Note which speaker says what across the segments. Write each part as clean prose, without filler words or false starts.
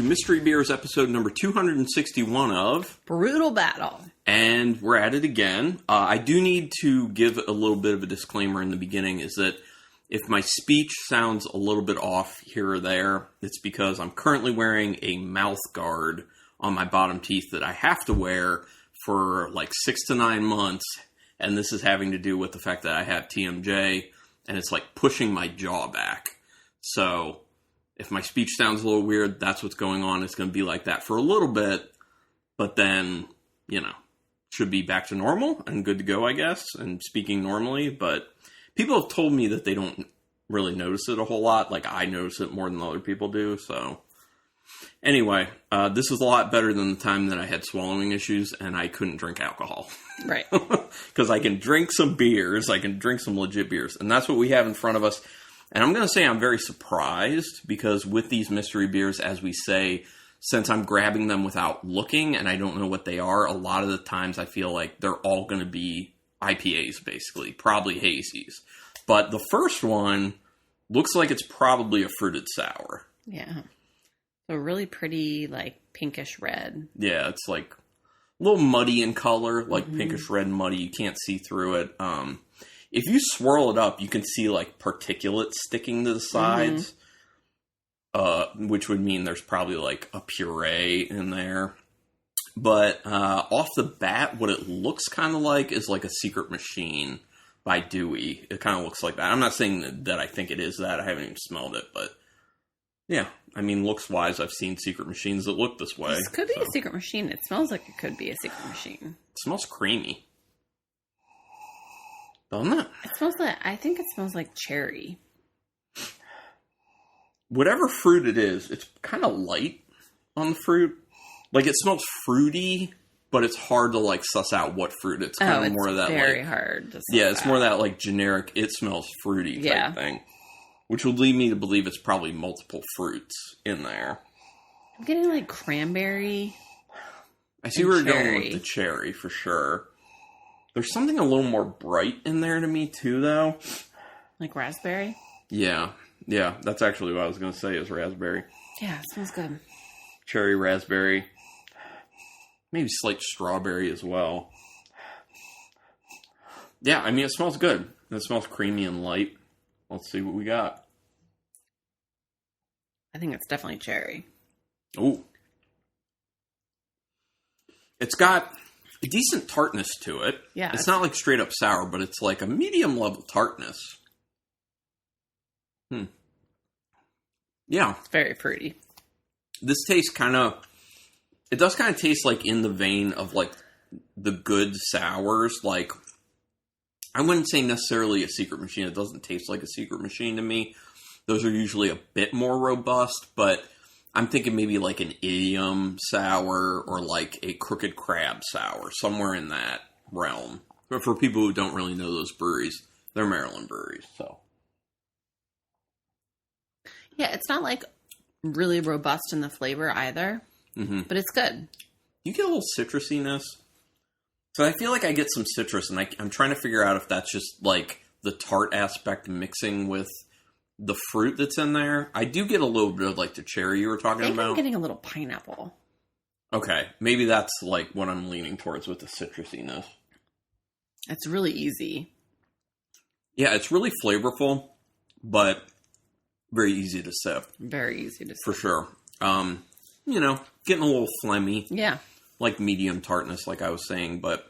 Speaker 1: Mystery Beers episode number 261 of
Speaker 2: Brutal Battle.
Speaker 1: And we're at it again. I do need to give a little bit of a disclaimer in the beginning, is that if my speech sounds a little bit off here or there, it's because I'm currently wearing a mouth guard on my bottom teeth that I have to wear for like 6 to 9 months, and this is having to do with the fact that I have TMJ, and it's like pushing my jaw back. So if my speech sounds a little weird, that's what's going on. It's going to be like that for a little bit, but then, should be back to normal and good to go, I guess, and speaking normally. But people have told me that they don't really notice it a whole lot. Like, I notice it more than other people do. So anyway, this is a lot better than the time that I had swallowing issues and I couldn't drink alcohol.
Speaker 2: Right.
Speaker 1: Because I can drink some beers. I can drink some legit beers. And that's what we have in front of us. And I'm going to say I'm very surprised because with these mystery beers, as we say, since I'm grabbing them without looking and I don't know what they are, a lot of the times I feel like they're all going to be IPAs, basically. Probably hazies. But the first one looks like it's probably a fruited sour.
Speaker 2: Yeah. So really pretty, like, pinkish red.
Speaker 1: Yeah, it's like a little muddy in color, like pinkish red and muddy. You can't see through it. If you swirl it up, you can see, like, particulates sticking to the sides, which would mean there's probably, like, a puree in there. But off the bat, what it looks kind of like is, like, a Secret Machine by Dewey. It kind of looks like that. I'm not saying that I think it is that. I haven't even smelled it, but yeah. I mean, looks-wise, I've seen Secret Machines that look this way.
Speaker 2: This could be a Secret Machine. It smells like it could be a Secret Machine.
Speaker 1: It smells creamy. Doesn't it?
Speaker 2: It smells like, I think it smells like cherry.
Speaker 1: Whatever fruit it is, it's kind of light on the fruit. Like, it smells fruity, but it's hard to, like, suss out what fruit. It's kind of more of that,
Speaker 2: very
Speaker 1: like,
Speaker 2: hard to suss
Speaker 1: it's
Speaker 2: out.
Speaker 1: more of that, like, generic, it smells fruity type thing. Which would lead me to believe it's probably multiple fruits in there.
Speaker 2: I'm getting, like, cranberry.
Speaker 1: I see where you're going with the cherry, for sure. There's something a little more bright in there to me, too, though.
Speaker 2: Like raspberry?
Speaker 1: Yeah, that's actually what I was going to say, is raspberry.
Speaker 2: Yeah, it smells good.
Speaker 1: Cherry, raspberry. Maybe slight strawberry as well. Yeah, I mean, it smells good. It smells creamy and light. Let's see what we got.
Speaker 2: I think it's definitely cherry.
Speaker 1: Ooh. It's got a decent tartness to it.
Speaker 2: Yeah.
Speaker 1: It's not like straight up sour, but it's like a medium level tartness. Yeah.
Speaker 2: It's very fruity.
Speaker 1: This tastes it does kind of taste like in the vein of like the good sours. Like, I wouldn't say necessarily a Secret Machine. It doesn't taste like a Secret Machine to me. Those are usually a bit more robust, but I'm thinking maybe like an Idiom sour or like a Crooked Crab sour, somewhere in that realm. But for people who don't really know those breweries, they're Maryland breweries, so.
Speaker 2: Yeah, it's not like really robust in the flavor either, but it's good.
Speaker 1: You get a little citrusiness. So I feel like I get some citrus, and I'm trying to figure out if that's just like the tart aspect mixing with the fruit that's in there. I do get a little bit of like the cherry you were talking about.
Speaker 2: I'm getting a little pineapple.
Speaker 1: Okay, maybe that's like what I'm leaning towards with the citrusiness.
Speaker 2: It's really easy.
Speaker 1: Yeah, it's really flavorful, but very easy to sip.
Speaker 2: Very easy to sip.
Speaker 1: For sure. Getting a little phlegmy.
Speaker 2: Yeah.
Speaker 1: Like medium tartness, like I was saying, but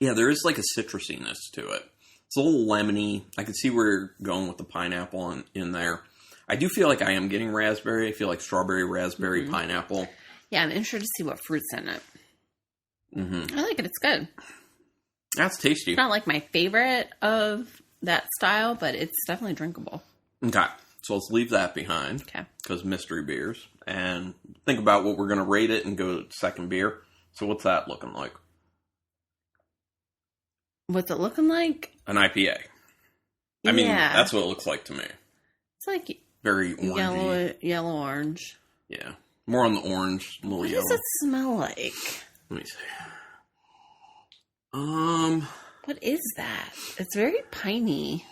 Speaker 1: yeah, there is like a citrusiness to it. It's a little lemony. I can see where you're going with the pineapple in there. I do feel like I am getting raspberry. I feel like strawberry, raspberry, pineapple.
Speaker 2: Yeah, I'm interested to see what fruit's in it. I like it. It's good.
Speaker 1: That's tasty.
Speaker 2: It's not like my favorite of that style, but it's definitely drinkable.
Speaker 1: Okay, so let's leave that behind.
Speaker 2: Okay.
Speaker 1: Because mystery beers. And think about what we're going to rate it and go to second beer. So what's that looking like?
Speaker 2: What's it looking like?
Speaker 1: An IPA. I mean, that's what it looks like to me.
Speaker 2: It's like
Speaker 1: very orangey.
Speaker 2: Yellow-orange.
Speaker 1: Yeah. More on the orange, a little yellow.
Speaker 2: What does it smell like?
Speaker 1: Let me see.
Speaker 2: What is that? It's very piney.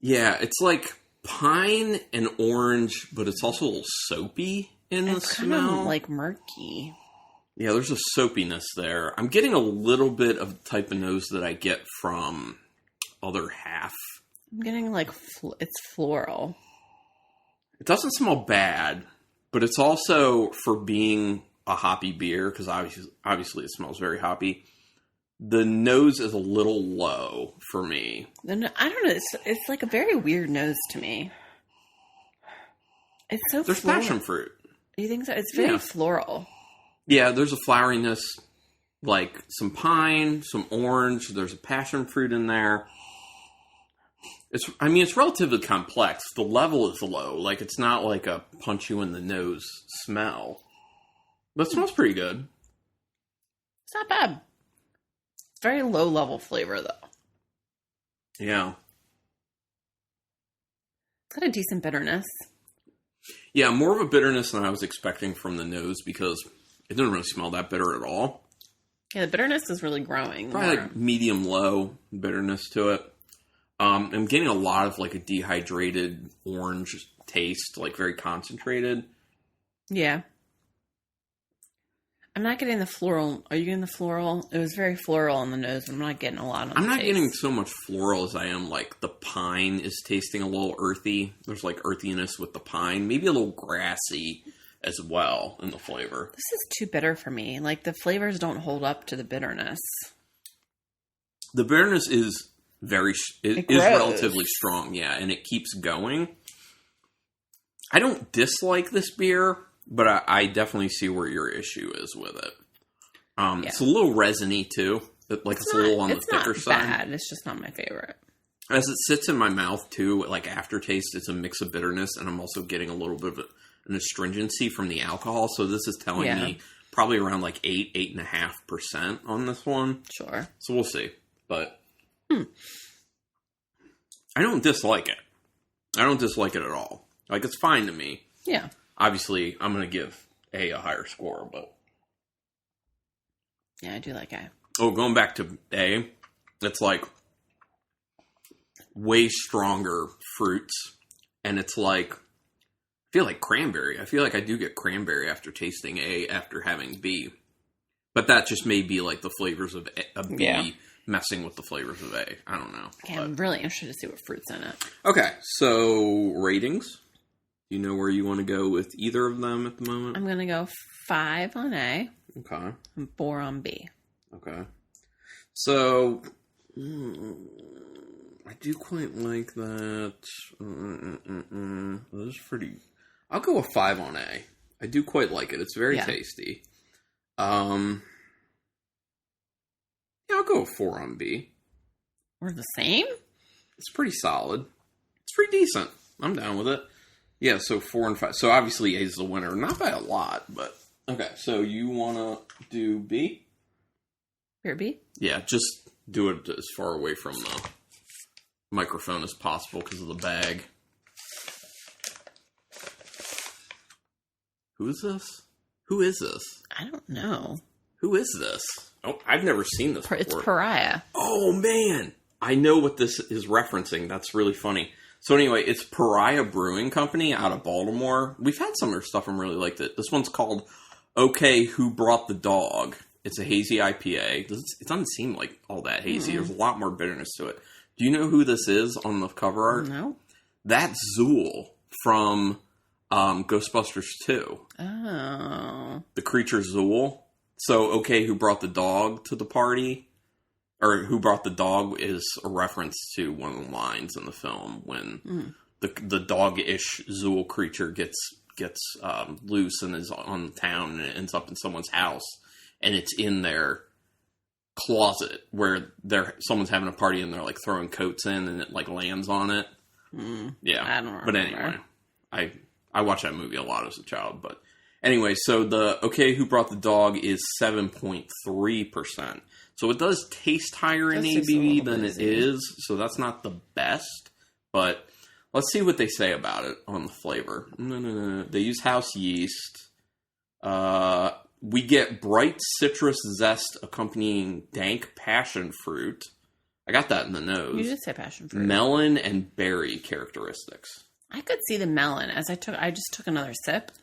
Speaker 1: Yeah, it's like pine and orange, but it's also a little soapy. in the smell.
Speaker 2: Kind of like murky.
Speaker 1: Yeah, there's a soapiness there. I'm getting a little bit of the type of nose that I get from other half.
Speaker 2: I'm getting like it's floral.
Speaker 1: It doesn't smell bad, but it's also, for being a hoppy beer, because obviously it smells very hoppy, the nose is a little low for me.
Speaker 2: I don't know. It's like a very weird nose to me. It's so
Speaker 1: There's
Speaker 2: floral.
Speaker 1: passion fruit.
Speaker 2: You think so? It's very floral.
Speaker 1: Yeah, there's a floweriness, like some pine, some orange. There's a passion fruit in there. It's relatively complex. The level is low. Like, it's not like a punch you in the nose smell. But it smells pretty good.
Speaker 2: It's not bad. It's very low level flavor, though.
Speaker 1: Yeah.
Speaker 2: It's got a decent bitterness.
Speaker 1: Yeah, more of a bitterness than I was expecting from the nose, because it didn't really smell that bitter at all.
Speaker 2: Yeah, the bitterness is really growing.
Speaker 1: Probably like medium-low bitterness to it. I'm getting a lot of like a dehydrated orange taste, like very concentrated.
Speaker 2: Yeah. I'm not getting the floral. Are you getting the floral? It was very floral on the nose, but I'm not getting a lot on the
Speaker 1: I'm not
Speaker 2: taste.
Speaker 1: getting so much floral as I am like the pine is tasting a little earthy. There's like earthiness with the pine, maybe a little grassy as well in the flavor.
Speaker 2: This is too bitter for me. Like, the flavors don't hold up to the bitterness.
Speaker 1: The bitterness is relatively strong, yeah, and it keeps going. I don't dislike this beer, but I definitely see where your issue is with it. It's a little resiny too. It's a little on the thicker side.
Speaker 2: It's not bad. It's just not my favorite.
Speaker 1: As it sits in my mouth too, like aftertaste, it's a mix of bitterness, and I'm also getting a little bit of an astringency from the alcohol. So this is telling me probably around like 8.5% on this one.
Speaker 2: Sure.
Speaker 1: So we'll see, but. I don't dislike it. I don't dislike it at all. Like, it's fine to me.
Speaker 2: Yeah.
Speaker 1: Obviously, I'm going to give A a higher score, but...
Speaker 2: Yeah, I do like A.
Speaker 1: Oh, going back to A, it's like way stronger fruits, and it's like... I feel like cranberry. I feel like I do get cranberry after tasting A after having B. But that just may be like the flavors of B... Yeah. Messing with the flavors of A. I don't know.
Speaker 2: Okay, I'm really interested to see what fruit's in it.
Speaker 1: Okay, so ratings. Do you know where you want to go with either of them at the moment?
Speaker 2: I'm going to go 5 on A.
Speaker 1: Okay.
Speaker 2: And 4 on B.
Speaker 1: Okay. So, I do quite like that. This is pretty... I'll go with 5 on A. I do quite like it. It's very tasty. Yeah, I'll go with 4 on B.
Speaker 2: We're the same?
Speaker 1: It's pretty solid. It's pretty decent. I'm down with it. Yeah, so 4 and 5. So obviously A is the winner. Not by a lot, but... Okay, so you want to do B?
Speaker 2: Beer B?
Speaker 1: Yeah, just do it as far away from the microphone as possible because of the bag. Who is this? Who is this?
Speaker 2: I don't know.
Speaker 1: Who is this? Oh, I've never seen this before.
Speaker 2: It's Pariah.
Speaker 1: Oh, man. I know what this is referencing. That's really funny. So anyway, it's Pariah Brewing Company out of Baltimore. We've had some of their stuff. I'm really liked it. This one's called Okay, Who Brought the Dog? It's a hazy IPA. It doesn't seem like all that hazy. There's a lot more bitterness to it. Do you know who this is on the cover art?
Speaker 2: No.
Speaker 1: That's Zool from Ghostbusters 2.
Speaker 2: Oh.
Speaker 1: The creature Zool. So, Okay, Who Brought the Dog to the Party? Or Who Brought the Dog is a reference to one of the lines in the film when the dog-ish Zool creature gets loose and is on the town and it ends up in someone's house. And it's in their closet where someone's having a party and they're like throwing coats in and it like lands on it. Yeah.
Speaker 2: I don't remember.
Speaker 1: But anyway, I watched that movie a lot as a child, but anyway, so the Okay, Who Brought the Dog is 7.3%. So it does taste higher in ABV than it is, so that's not the best, but let's see what they say about it on the flavor. They use house yeast. We get bright citrus zest accompanying dank passion fruit. I got that in the nose.
Speaker 2: You did say passion fruit.
Speaker 1: Melon and berry characteristics.
Speaker 2: I could see the melon as I just took another sip.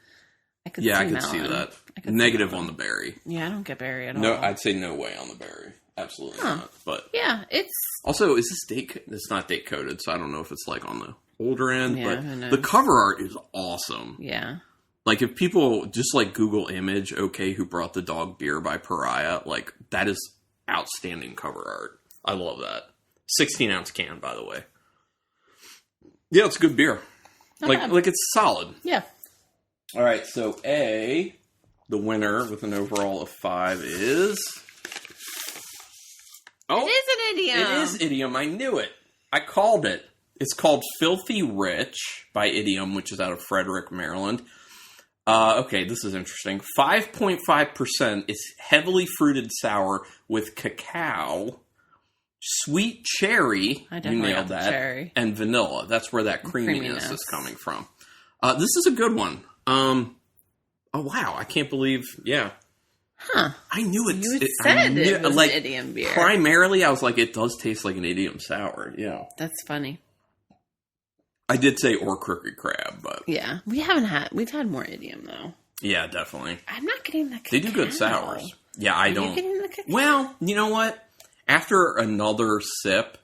Speaker 2: I could
Speaker 1: Yeah,
Speaker 2: see
Speaker 1: I could see
Speaker 2: melon.
Speaker 1: that.
Speaker 2: I could see
Speaker 1: Negative
Speaker 2: melon.
Speaker 1: on the berry.
Speaker 2: Yeah, I don't get berry at all.
Speaker 1: No, I'd say no way on the berry. Absolutely not. But
Speaker 2: yeah, it's
Speaker 1: also, is this date? It's not date coded, so I don't know if it's like on the older end.
Speaker 2: Yeah,
Speaker 1: but
Speaker 2: who knows?
Speaker 1: the cover art is awesome.
Speaker 2: yeah.
Speaker 1: Like if people just like Google image, okay, who brought the dog beer by Pariah? Like that is outstanding cover art. I love that. 16-ounce can, by the way. Yeah, it's good beer.
Speaker 2: Not bad.
Speaker 1: Like it's solid.
Speaker 2: Yeah.
Speaker 1: All right, so the winner with an overall of 5 is. Oh,
Speaker 2: It is an idiom.
Speaker 1: It is Idiom. I knew it. I called it. It's called Filthy Rich by Idiom, which is out of Frederick, Maryland. Okay, this is interesting. 5.5% is heavily fruited sour with cacao, sweet cherry,
Speaker 2: I
Speaker 1: you
Speaker 2: definitely
Speaker 1: nailed
Speaker 2: got the
Speaker 1: that,
Speaker 2: cherry.
Speaker 1: and vanilla. That's where that creaminess
Speaker 2: Creaminess.
Speaker 1: is coming from. This is a good one. Oh, wow. I can't believe, yeah.
Speaker 2: Huh.
Speaker 1: I knew it.
Speaker 2: You
Speaker 1: I
Speaker 2: said
Speaker 1: knew-
Speaker 2: it was
Speaker 1: like,
Speaker 2: an idiom beer.
Speaker 1: Primarily, I was like, it does taste like an Idiom sour. Yeah.
Speaker 2: That's funny.
Speaker 1: I did say or crooked crab, but
Speaker 2: Yeah. We've had more idiom though.
Speaker 1: yeah, definitely.
Speaker 2: I'm not getting the cacao.
Speaker 1: They do good sours. Yeah, I
Speaker 2: Are
Speaker 1: don't.
Speaker 2: you getting the cacao?
Speaker 1: Well, you know what? After another sip,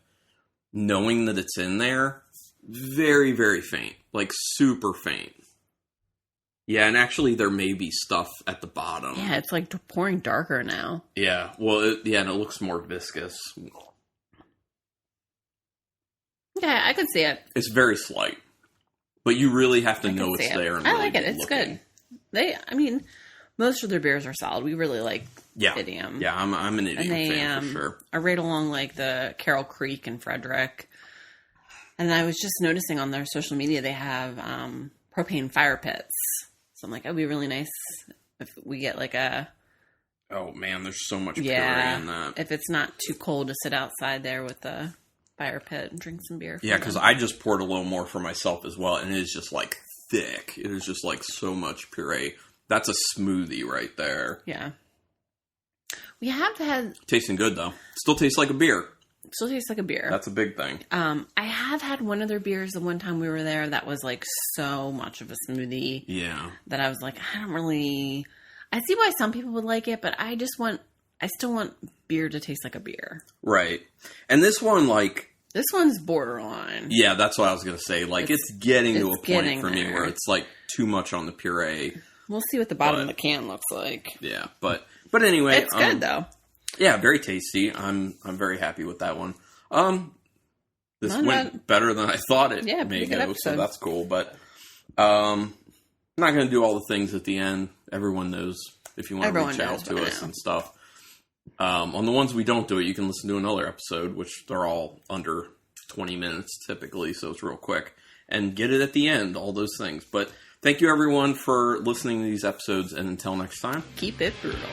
Speaker 1: knowing that it's in there, very, very faint. Like super faint. Yeah, and actually there may be stuff at the bottom.
Speaker 2: Yeah, it's like pouring darker now.
Speaker 1: Yeah, well, and it looks more viscous.
Speaker 2: Yeah, I could see it.
Speaker 1: It's very slight. But you really have to
Speaker 2: I
Speaker 1: know
Speaker 2: can
Speaker 1: it's
Speaker 2: see it.
Speaker 1: there. And
Speaker 2: I
Speaker 1: really
Speaker 2: like it.
Speaker 1: be
Speaker 2: It's
Speaker 1: looking.
Speaker 2: good. Most of their beers are solid. We really like
Speaker 1: Yeah.
Speaker 2: Idiom.
Speaker 1: Yeah, I'm an Idiom
Speaker 2: And they
Speaker 1: fan for sure.
Speaker 2: are right along like the Carroll Creek and Frederick. And I was just noticing on their social media they have propane fire pits. So I'm like, it'd be really nice if we get like a
Speaker 1: Oh man, there's so much puree in that.
Speaker 2: if it's not too cold to sit outside there with the fire pit and drink some beer.
Speaker 1: Yeah, because I just poured a little more for myself as well, and it is just like thick. It is just like so much puree. That's a smoothie right there.
Speaker 2: Yeah. We have had
Speaker 1: Tasting good though. Still tastes like a beer.
Speaker 2: still tastes like a beer.
Speaker 1: That's a big thing.
Speaker 2: I have had one of their beers the one time we were there that was like so much of a smoothie
Speaker 1: Yeah.
Speaker 2: that I was like, I see why some people would like it, but I still want beer to taste like a beer.
Speaker 1: Right. And this one, like,
Speaker 2: This one's borderline.
Speaker 1: yeah, that's what I was going to say. Like, it's getting to a point
Speaker 2: getting
Speaker 1: for me
Speaker 2: there.
Speaker 1: where it's like too much on the puree.
Speaker 2: We'll see what the bottom
Speaker 1: But-
Speaker 2: of the can looks like.
Speaker 1: Yeah. But anyway.
Speaker 2: It's good though.
Speaker 1: Yeah, very tasty. I'm very happy with that one. This
Speaker 2: Not
Speaker 1: went
Speaker 2: bad.
Speaker 1: better than I thought it
Speaker 2: Yeah,
Speaker 1: may
Speaker 2: pretty good
Speaker 1: go, so
Speaker 2: episode.
Speaker 1: that's cool. But I'm not going to do all the things at the end. Everyone knows if you want to
Speaker 2: Everyone
Speaker 1: reach out
Speaker 2: knows
Speaker 1: to
Speaker 2: by
Speaker 1: us
Speaker 2: now.
Speaker 1: and stuff. On the ones we don't do it, you can listen to another episode, which they're all under 20 minutes typically, so it's real quick. And get it at the end, all those things. But thank you everyone for listening to these episodes, and until next time.
Speaker 2: Keep it brutal.